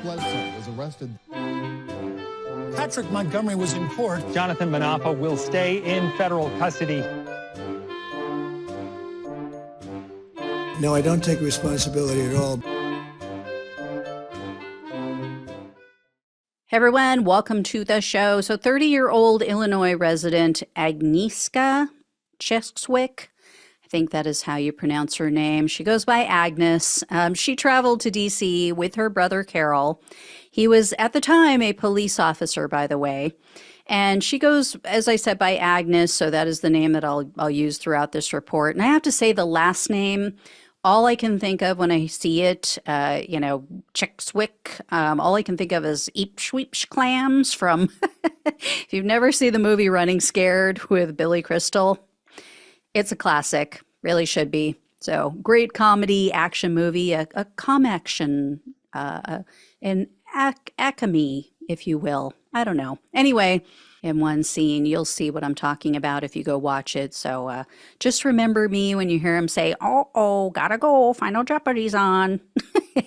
Bledsoe was arrested. Patrick Montgomery was in court. Jonathan Manapa will stay in federal custody. No, I don't take responsibility at all. Hey everyone, welcome to the show. So 30-year-old Illinois resident Agnes Chwiesiuk, I think that is how you pronounce her name. She goes by Agnes. She traveled to D.C. with her brother Carol. He was at the time a police officer, by the way. And she goes, as I said, by Agnes, so that is the name that I'll use throughout this report. And I have to say the last name, all I can think of when I see it, Chwiesiuk, all I can think of is Eep Sweep Clams from, if you've never seen the movie Running Scared with Billy Crystal, it's a classic, really should be. So great comedy action movie, a com-action, an acme, if you will. I don't know. Anyway, in one scene, you'll see what I'm talking about if you go watch it. So just remember me when you hear him say, oh, gotta go, Final Jeopardy's on.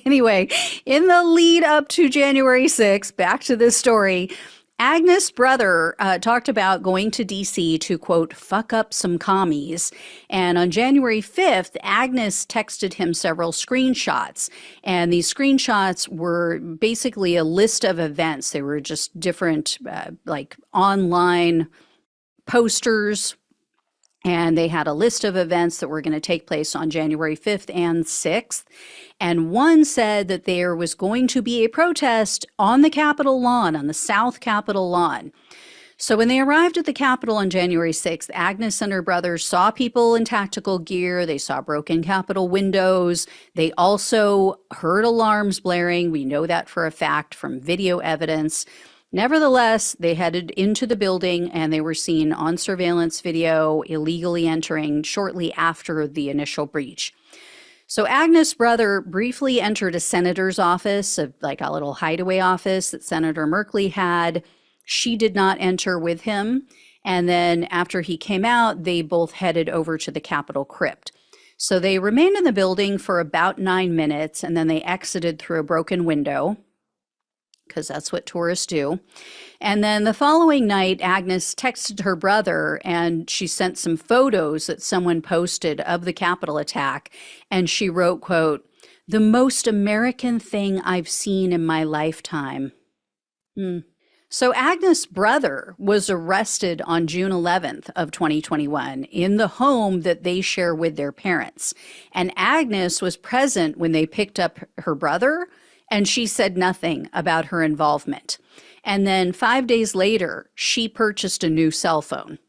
Anyway, in the lead up to January 6th, back to this story, Agnes' brother talked about going to D.C. to, quote, fuck up some commies. And on January 5th, Agnes texted him several screenshots. And these screenshots were basically a list of events. They were just different, like online posters. And they had a list of events that were going to take place on January 5th and 6th. And one said that there was going to be a protest on the Capitol lawn, on the South Capitol lawn. So when they arrived at the Capitol on January 6th, Agnes and her brother saw people in tactical gear. They saw broken Capitol windows. They also heard alarms blaring. We know that for a fact from video evidence. Nevertheless, they headed into the building and they were seen on surveillance video illegally entering shortly after the initial breach. So Agnes' brother briefly entered a senator's office, like a little hideaway office that Senator Merkley had. She did not enter with him. And then after he came out, they both headed over to the Capitol crypt. So they remained in the building for about 9 minutes and then they exited through a broken window, because that's what tourists do. And then the following night, Agnes texted her brother and she sent some photos that someone posted of the Capitol attack. And she wrote, quote, "The most American thing I've seen in my lifetime." So Agnes' brother was arrested on June 11th of 2021 in the home that they share with their parents. And Agnes was present when they picked up her brother, and she said nothing about her involvement. And then 5 days later, she purchased a new cell phone.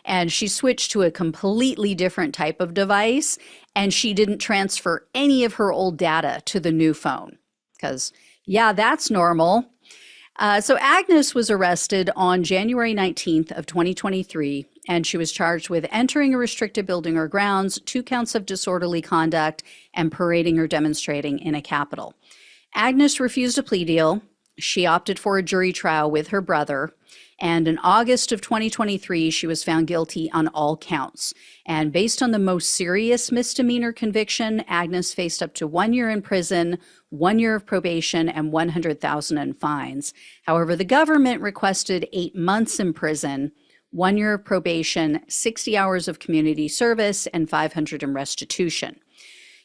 And she switched to a completely different type of device, and she didn't transfer any of her old data to the new phone. Because, yeah, that's normal. So Agnes was arrested on January 19th of 2023, and she was charged with entering a restricted building or grounds, 2 counts of disorderly conduct, and parading or demonstrating in a Capitol. Agnes refused a plea deal. She opted for a jury trial with her brother. And in August of 2023, she was found guilty on all counts. And based on the most serious misdemeanor conviction, Agnes faced up to 1 year in prison, 1 year of probation, and $100,000 in fines. However, the government requested 8 months in prison, 1 year of probation, 60 hours of community service, and $500 in restitution.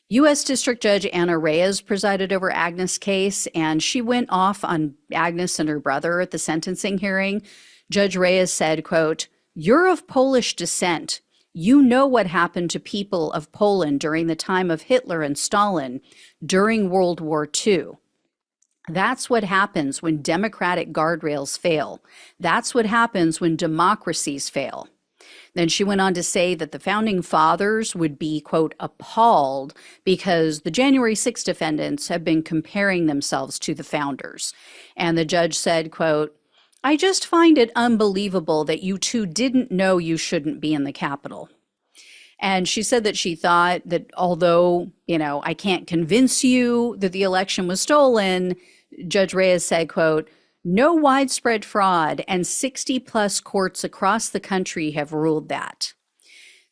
U.S. District Judge Anna Reyes presided over Agnes' case, and she went off on Agnes and her brother at the sentencing hearing. Judge Reyes said, quote, "You're of Polish descent. You know what happened to people of Poland during the time of Hitler and Stalin during World War II. That's what happens when democratic guardrails fail. That's what happens when democracies fail." Then she went on to say that the founding fathers would be, quote, "appalled because the January 6 defendants have been comparing themselves to the founders." And the judge said, quote, "I just find it unbelievable that you two didn't know you shouldn't be in the Capitol." And she said that she thought that although, I can't convince you that the election was stolen, Judge Reyes said, quote, "No widespread fraud, and 60 plus courts across the country have ruled that."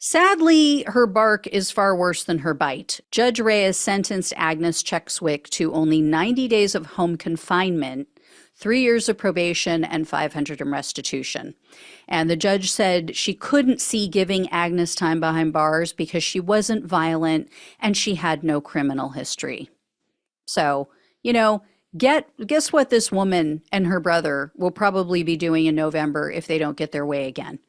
Sadly, her bark is far worse than her bite. Judge Reyes sentenced Agnes Chwiesiuk to only 90 days of home confinement, 3 years of probation, and $500 in restitution. And the judge said she couldn't see giving Agnes time behind bars because she wasn't violent and she had no criminal history. So, guess what this woman and her brother will probably be doing in November if they don't get their way again.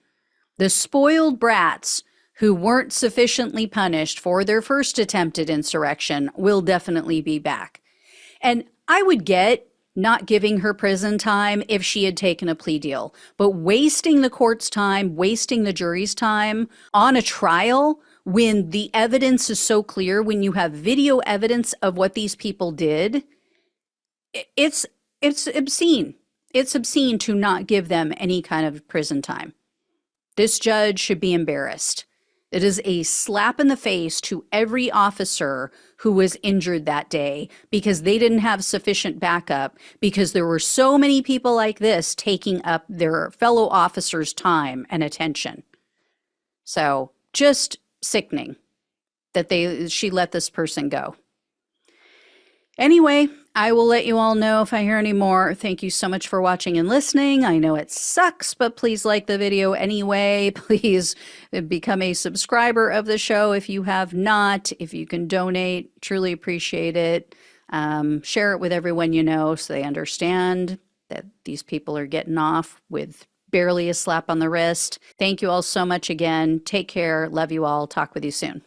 The spoiled brats who weren't sufficiently punished for their first attempted insurrection will definitely be back. And I would get not giving her prison time if she had taken a plea deal, but wasting the court's time, wasting the jury's time on a trial when the evidence is so clear, when you have video evidence of what these people did, it's obscene. It's obscene to not give them any kind of prison time. This judge should be embarrassed. It is a slap in the face to every officer who was injured that day because they didn't have sufficient backup, because there were so many people like this taking up their fellow officers' time and attention. So just sickening that she let this person go. Anyway, I will let you all know if I hear any more. Thank you so much for watching and listening. I know it sucks, but please like the video anyway. Please become a subscriber of the show if you have not. If you can donate, truly appreciate it. Share it with everyone you know so they understand that these people are getting off with barely a slap on the wrist. Thank you all so much again. Take care. Love you all. Talk with you soon.